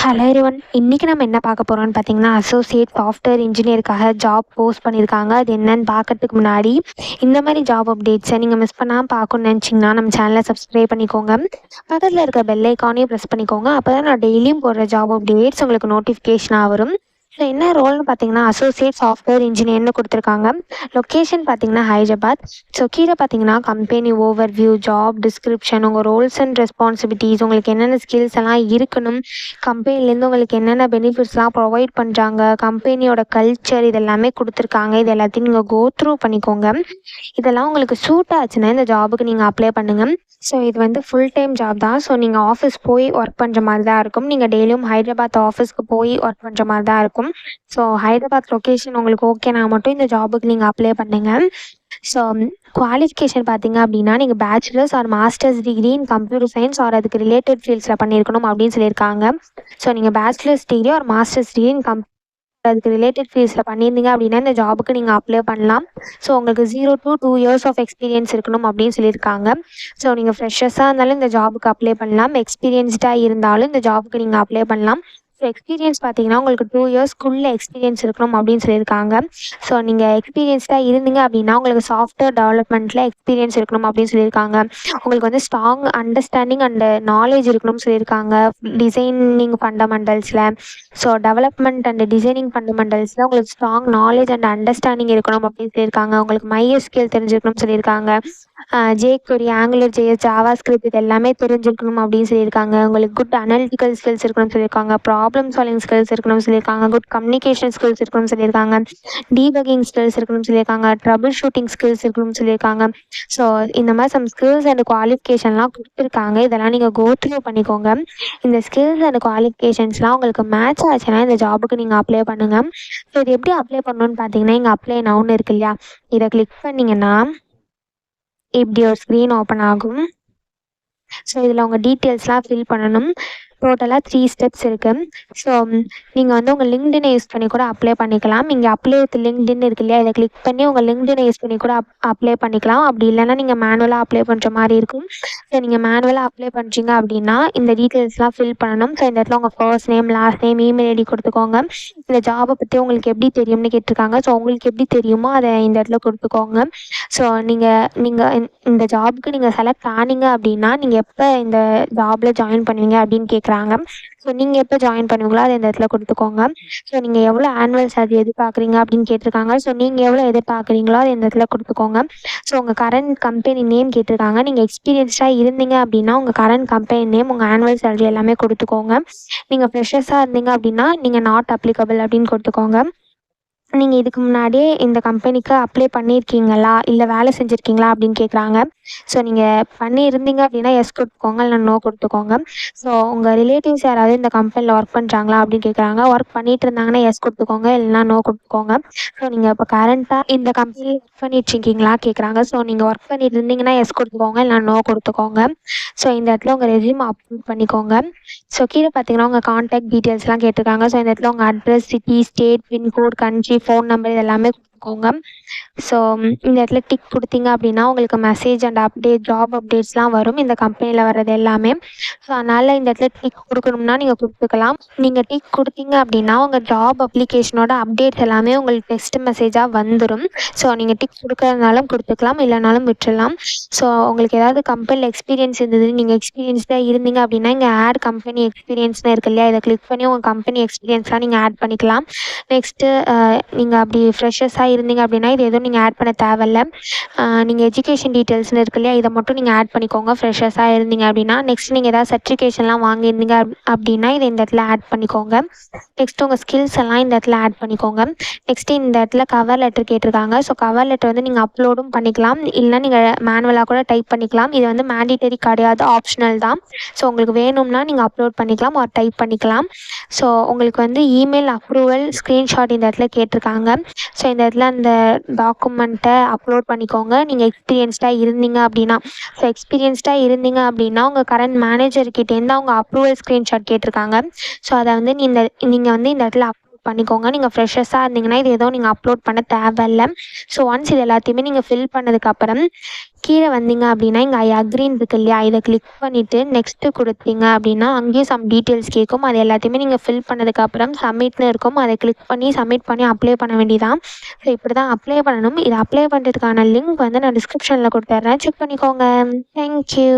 Hello everyone. இன்னைக்கு நம்ம என்ன பார்க்க போறோம்னு பார்த்தீங்கன்னா, அசோசியேட் சாஃப்ட்வேர் இன்ஜினியருக்காக ஜாப் போஸ்ட் பண்ணியிருக்காங்க. அது என்னன்னு பார்க்கறதுக்கு முன்னாடி, இந்த மாதிரி ஜாப் அப்டேட்ஸை நீங்கள் மிஸ் பண்ணாமல் பார்க்கணும்னு நினச்சிங்கன்னா, நம்ம சேனலை சப்ஸ்கிரைப் பண்ணிக்கோங்க. பக்கத்தில் இருக்க பெல் ஐக்கானையும் ப்ரெஸ் பண்ணிக்கோங்க. அப்போ தான் நான் டெய்லியும் போடுற ஜாப் அப்டேட்ஸ் உங்களுக்கு நோட்டிஃபிகேஷனாக வரும். ஸோ என்ன ரோல்னு பார்த்தீங்கன்னா, அசோசியேட் சாஃப்ட்வேர் இன்ஜினியர்னு கொடுத்துருக்காங்க. லொக்கேஷன் பார்த்தீங்கன்னா ஹைதராபாத். ஸோ கீழே பார்த்தீங்கன்னா கம்பெனி ஓவர்வியூ, ஜாப் டிஸ்கிரிப்ஷன், உங்கள் ரோல்ஸ் அண்ட் ரெஸ்பான்சிபிலிட்டிஸ், உங்களுக்கு என்னென்ன ஸ்கில்ஸ் எல்லாம் இருக்கணும், கம்பெனிலேருந்து உங்களுக்கு என்னென்ன பெனிஃபிட்ஸ்லாம் ப்ரொவைட் பண்ணுறாங்க, கம்பெனியோட கல்ச்சர், இதெல்லாமே கொடுத்துருக்காங்க. இது எல்லாத்தையும் நீங்கள் கோ த்ரூ பண்ணிக்கோங்க. இதெல்லாம் உங்களுக்கு சூட் ஆச்சுன்னா இந்த ஜாபுக்கு நீங்கள் அப்ளை பண்ணுங்கள். ஸோ இது வந்து ஃபுல் டைம் ஜாப் தான். ஸோ நீங்கள் ஆஃபீஸ் போய் ஒர்க் பண்ணுற மாதிரி தான் இருக்கும். நீங்கள் டெய்லியும் ஹைதராபாத் ஆஃபீஸ்க்கு போய் ஒர்க் பண்ணுற மாதிரி தான் இருக்கும். ஸோ ஹைதராபாத் லொக்கேஷன் உங்களுக்கு ஓகேனா மட்டும் இந்த ஜாபுக்கு நீங்கள் அப்ளை பண்ணுங்கள். ஸோ குவாலிஃபிகேஷன் பார்த்தீங்க அப்படின்னா, நீங்கள் bachelors or masters degree in computer science or அதுக்கு ரிலேட்டட் ஃபீல்ட்ஸில் பண்ணியிருக்கணும் அப்படின்னு சொல்லியிருக்காங்க. ஸோ நீங்கள் bachelors degree or masters degree in அதுக்கு ரிலேட்டட் ஃபீல்ட்ஸில் பண்ணியிருந்தீங்க அப்படின்னா இந்த ஜாபுக்கு நீங்கள் அப்ளை பண்ணலாம். ஸோ உங்களுக்கு 0 to 2 years ஆஃப் எக்ஸ்பீரியன்ஸ் இருக்கணும் அப்படின்னு சொல்லியிருக்காங்க. ஸோ நீங்கள் ஃப்ரெஷர்ஸாக இருந்தாலும் இந்த ஜாபுக்கு அப்ளை பண்ணலாம். எக்ஸ்பீரியன்ஸ்டாக இருந்தாலும் இந்த ஜாபுக்கு நீங்கள் அப்ளை பண்ணலாம். ஸோ எக்ஸ்பீரியன்ஸ் பார்த்தீங்கன்னா உங்களுக்கு 2 yearsக்குள்ளே எக்ஸ்பீரியன்ஸ் இருக்கணும் அப்படின்னு சொல்லியிருக்காங்க. ஸோ நீங்கள் எக்ஸ்பீரியன்ஸ்டாக இருந்தீங்க அப்படின்னா உங்களுக்கு சாஃப்ட்வேர் டெவலப்மெண்ட்டில் எக்ஸ்பீரியன்ஸ் இருக்கணும் அப்படின்னு சொல்லியிருக்காங்க. உங்களுக்கு வந்து ஸ்ட்ராங் அண்டர்ஸ்டாண்டிங் அண்ட் நாலேஜ் இருக்கணும்னு சொல்லியிருக்காங்க டிசைனிங் ஃபண்டமெண்டல்ஸில். ஸோ டெவலப்மெண்ட் அண்ட் டிசைனிங் ஃபண்டமெண்டல்ஸில் உங்களுக்கு ஸ்ட்ராங் நாலேஜ் அண்ட் அண்டர்ஸ்டாண்டிங் இருக்கணும் அப்படின்னு சொல்லியிருக்காங்க. உங்களுக்கு MySQL தெரிஞ்சிருக்கணும்னு சொல்லியிருக்காங்க. jQuery, AngularJS, JavaScript இது எல்லாமே தெரிஞ்சிருக்கணும் அப்படின்னு சொல்லியிருக்காங்க. உங்களுக்கு குட் அனலிட்டிக்கல் ஸ்கில்ஸ் இருக்கணும்னு சொல்லியிருக்காங்க. ப்ராப்ளம் சால்விங் ஸ்கில்ஸ் இருக்கணும்னு சொல்லியிருக்காங்க. குட் கம்யூனிகேஷன் ஸ்கில்ஸ் இருக்கணும்னு சொல்லியிருக்காங்க. டீபக்கிங் ஸ்கில்ஸ் இருக்கணும்னு சொல்லியிருக்காங்க. ட்ரபிள் ஷூட்டிங் ஸ்கில்ஸ் இருக்கணும்னு சொல்லியிருக்காங்க. ஸோ இந்த மாதிரி சம் ஸ்கில்ஸ் அண்ட் குவாலிஃபிகேஷன்லாம் கொடுத்துருக்காங்க. இதெல்லாம் நீங்கள் கோ த்ரூ பண்ணிக்கோங்க. இந்த ஸ்கில்ஸ் அண்ட் குவாலிஃபிகேஷன்ஸ்லாம் உங்களுக்கு மேட்ச் ஆச்சுன்னா இந்த ஜாபுக்கு நீங்கள் அப்ளை பண்ணுங்கள். ஸோ இது எப்படி அப்ளை பண்ணணும்னு பார்த்தீங்கன்னா, இங்கே அப்ளை நவுன்னு இருக்கு இல்லையா, இதை கிளிக் பண்ணிங்கன்னா இப்படி ஒரு ஸ்க்ரீன் ஓப்பன் ஆகும். ஸோ இதில் உங்கள் டீட்டெயில்ஸ்லாம் ஃபில் பண்ணணும். டோட்டலாக 3 ஸ்டெப்ஸ் இருக்குது. ஸோ நீங்கள் வந்து உங்கள் லிங்க்டினை யூஸ் பண்ணி கூட அப்ளை பண்ணிக்கலாம். இங்கே அப்ளை வித் லிங்க்டின் இருக்கு இல்லையா, இதை கிளிக் பண்ணி உங்கள் லிங்க்டினை யூஸ் பண்ணி கூட அப்ளை பண்ணிக்கலாம். அப்படி இல்லைன்னா நீங்கள் மேனுவலாக அப்ளை பண்ணுற மாதிரி இருக்கும். ஸோ நீங்கள் மேனுவலாக அப்ளை பண்ணுறீங்க அப்படின்னா இந்த டீட்டெயில்ஸ்லாம் ஃபில் பண்ணணும். ஸோ இந்த இடத்துல உங்கள் first name, last name, email ID கொடுத்துக்கோங்க. இந்த ஜாபை பற்றி உங்களுக்கு எப்படி தெரியும்னு கேட்டிருக்காங்க. ஸோ உங்களுக்கு எப்படி தெரியுமோ அதை இந்த இடத்துல கொடுத்துக்கோங்க. ஸோ நீங்கள் இந்த ஜாபுக்கு நீங்கள் செலக்ட் ஆனீங்க அப்படின்னா நீங்கள் எப்போ இந்த ஜாபில் ஜாயின் பண்ணுவீங்க அப்படின்னு கேட்குறாங்க. ஸோ நீங்கள் எப்போ ஜாயின் பண்ணுவீங்களோ அதை இந்த இடத்துல கொடுத்துக்கோங்க. ஸோ நீங்கள் எவ்வளோ ஆனுவல் சேலரி எதிர்பார்க்குறீங்க அப்படின்னு கேட்டிருக்காங்க. ஸோ நீங்கள் எவ்வளோ எதிர்பார்க்குறீங்களோ அதை இந்த இடத்துல கொடுத்துக்கோங்க. ஸோ உங்கள் கரண்ட் கம்பெனி நேம் கேட்டிருக்காங்க. நீங்கள் எக்ஸ்பீரியன்ஸ்டாக இருந்தீங்க அப்படின்னா உங்கள் கரண்ட் கம்பெனி நேம், உங்கள் ஆனுவல் சேலரி எல்லாமே கொடுத்துக்கோங்க. நீங்கள் ஃப்ரெஷர்ஸாக இருந்தீங்க அப்படின்னா நீங்கள் நாட் அப்ளிகபிள் அப்படின்னு கொடுத்துக்கோங்க. நீங்கள் இதுக்கு முன்னாடியே இந்த கம்பெனிக்கு அப்ளை பண்ணியிருக்கீங்களா, இல்லை வேலை செஞ்சுருக்கீங்களா அப்படின்னு கேட்குறாங்க. ஸோ நீங்கள் பண்ணியிருந்தீங்க அப்படின்னா எஸ் கொடுத்துக்கோங்க, இல்லை நோ கொடுத்துக்கோங்க. ஸோ உங்கள் ரிலேட்டிவ்ஸ் யாராவது இந்த கம்பெனியில் ஒர்க் பண்ணுறாங்களா அப்படின்னு கேட்குறாங்க. ஒர்க் பண்ணிட்டு இருந்தாங்கன்னா எஸ் கொடுத்துக்கோங்க, இல்லைனா நோ கொடுத்துக்கோங்க. ஸோ நீங்கள் இப்போ கரண்ட்டாக இந்த கம்பெனியில் ஒர்க் பண்ணிட்டுருக்கீங்களா கேட்குறாங்க. ஸோ நீங்கள் ஒர்க் பண்ணிட்டு இருந்தீங்கன்னா எஸ் கொடுத்துக்கோங்க, இல்லை நோ கொடுத்துக்கோங்க. ஸோ இந்த இடத்துல உங்கள் ரெஸ்யூம் அப்லோட் பண்ணிக்கோங்க. ஸோ கீழே பார்த்தீங்கன்னா உங்கள் கான்டாக்ட் டீட்டெயில்ஸ்லாம் கேட்டிருக்காங்க. ஸோ இந்த இடத்துல உங்கள் address, city, state, pincode, country, phone number இது எல்லாமே கொடுத்துக்கோங்க. ஸோ இந்த இடத்துல டிக் கொடுத்தீங்க அப்படின்னா உங்களுக்கு மெசேஜ் அண்ட் அப்டேட், ஜாப் அப்டேட்ஸ்லாம் வரும் இந்த கம்பெனியில் வர்றது எல்லாமே. ஸோ அதனால் இந்த இடத்துல டிக் கொடுக்கணும்னா நீங்கள் கொடுத்துக்கலாம். நீங்கள் டிக் கொடுத்தீங்க அப்படின்னா உங்கள் ஜாப் அப்ளிகேஷனோட அப்டேட்ஸ் எல்லாமே உங்களுக்கு டெக்ஸ்ட் மெசேஜாக வந்துடும். ஸோ நீங்கள் டிக் கொடுக்கறதுனாலும் கொடுத்துக்கலாம், இல்லைனாலும் விட்டுடலாம். ஸோ உங்களுக்கு ஏதாவது கம்பெனியில் எக்ஸ்பீரியன்ஸ் இருந்தது, நீங்கள் எக்ஸ்பீரியன்ஸ்டாக இருந்தீங்க அப்படின்னா இங்கே ஆட் கம்பெனி எக்ஸ்பீரியன்ஸ்னு இருக்கு இல்லையா, இதை கிளிக் பண்ணி உங்கள் கம்பெனி எக்ஸ்பீரியன்ஸ்லாம் நீங்கள் ஆட் பண்ணிக்கலாம். நெக்ஸ்ட்டு நீங்கள் அப்படி ஃப்ரெஷர்ஸாக இருந்தீங்க அப்படின்னா இது எதுவும் நீங்கள் ஆட் பண்ண தேவையில்ல. நீங்கள் எஜுகேஷன் டீட்டெயில்ஸ்னு இருக்கு இல்லையா, இதை மட்டும் நீங்கள் ஆட் பண்ணிக்கோங்க ஃப்ரெஷர்ஸாக இருந்தீங்க அப்படின்னா. நெக்ஸ்ட் நீங்கள் ஏதாவது சர்டிஃபிகேஷன்லாம் வாங்கியிருந்தீங்க அப்படின்னா இதை இந்த இடத்துல ஆட் பண்ணிக்கோங்க. நெக்ஸ்ட் உங்கள் ஸ்கில்ஸ் எல்லாம் இந்த இடத்துல ஆட் பண்ணிக்கோங்க. நெக்ஸ்ட்டு இந்த இடத்துல கவர் லெட்டர் கேட்டிருக்காங்க. ஸோ கவர் லெட்டர் வந்து நீங்கள் அப்லோடும் பண்ணிக்கலாம், இல்லைனா நீங்கள் மேனுவலாக கூட டைப் பண்ணிக்கலாம். இது வந்து மேண்டிட்டரி கிடையாது, ஆப்ஷனல் தான். ஸோ உங்களுக்கு வேணும்னா நீங்கள் அப்லோட் பண்ணிக்கலாம் ஒரு டைப் பண்ணிக்கலாம். ஸோ உங்களுக்கு வந்து இமெயில் அப்ரூவல் ஸ்க்ரீன்ஷாட் இந்த இடத்துல கேட்டிருக்காங்க. ஸோ இந்த இடத்துல அந்த டாக்குமெண்ட்டை அப்லோட் பண்ணிக்கோங்க. நீங்கள் எக்ஸ்பீரியன்ஸ்டாக இருந்தீங்க அப்படின்னா உங்கள் கரண்ட் மேனேஜர்கிட்டேருந்து அவங்க அப்ரூவல் ஸ்க்ரீன்ஷாட் கேட்டிருக்காங்க. ஸோ அதை வந்து நீங்கள் வந்து இந்த இடத்துல பண்ணிக்கோங்க. நீங்கள் ஃப்ரெஷர்ஸாக இருந்தீங்கன்னா இது எதுவும் நீங்கள் அப்லோட் பண்ண தேவையில்ல. ஸோ ஒன்ஸ் இது எல்லாத்தையுமே நீங்கள் ஃபில் பண்ணதுக்கப்புறம் கீழே வந்தீங்க அப்படின்னா இங்கே ஐ அக்ரின்னு இருக்கு இல்லையா, இதை கிளிக் பண்ணிவிட்டு நெக்ஸ்ட்டு கொடுத்தீங்க அப்படின்னா அங்கேயும் சம் டீட்டெயில்ஸ் கேட்கும். அது எல்லாத்தையுமே நீங்கள் ஃபில் பண்ணதுக்கப்புறம் சப்மிட்னு இருக்கும், அதை கிளிக் பண்ணி சப்மிட் பண்ணி அப்ளை பண்ண வேண்டியதான். ஸோ இப்படி தான் அப்ளை பண்ணணும். இதை அப்ளை பண்ணுறதுக்கான லிங்க் வந்து நான் டிஸ்கிரிப்ஷனில் கொடுத்துட்றேன், செக் பண்ணிக்கோங்க. தேங்க்யூ.